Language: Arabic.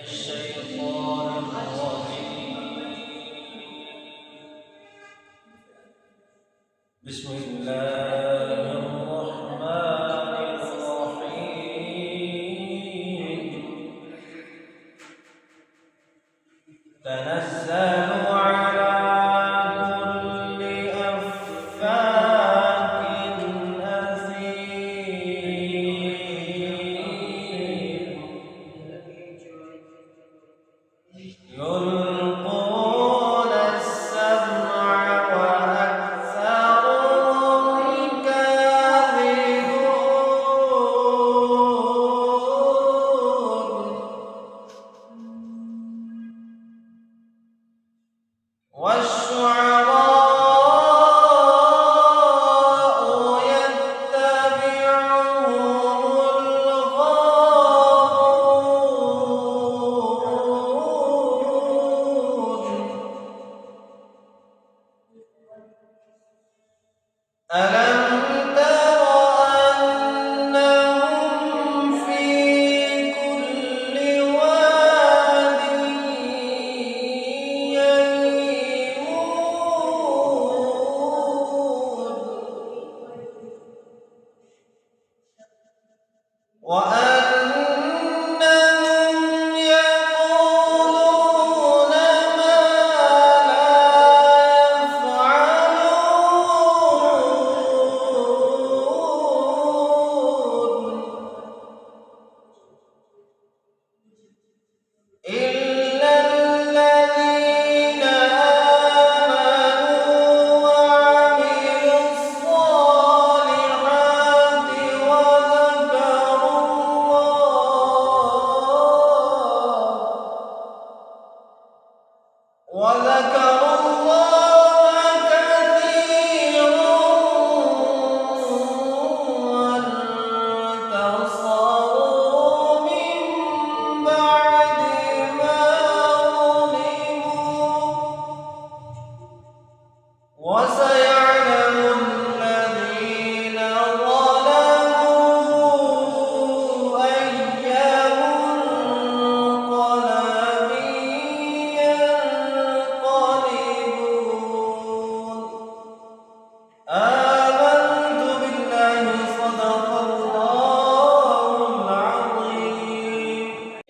الشيطان الرجيم. بسم الله الرحمن الرحيم. تنزل على كل أفاك أثيم يلقون السمع وأكثرهم كاذبون والشعراء يتبعهم الغاوون ألم تر أنهم في كل واد يهيمون وأنهم يقولون ما لا يفعلون إلا الذين آمنوا وعملوا الصالحات وذكروا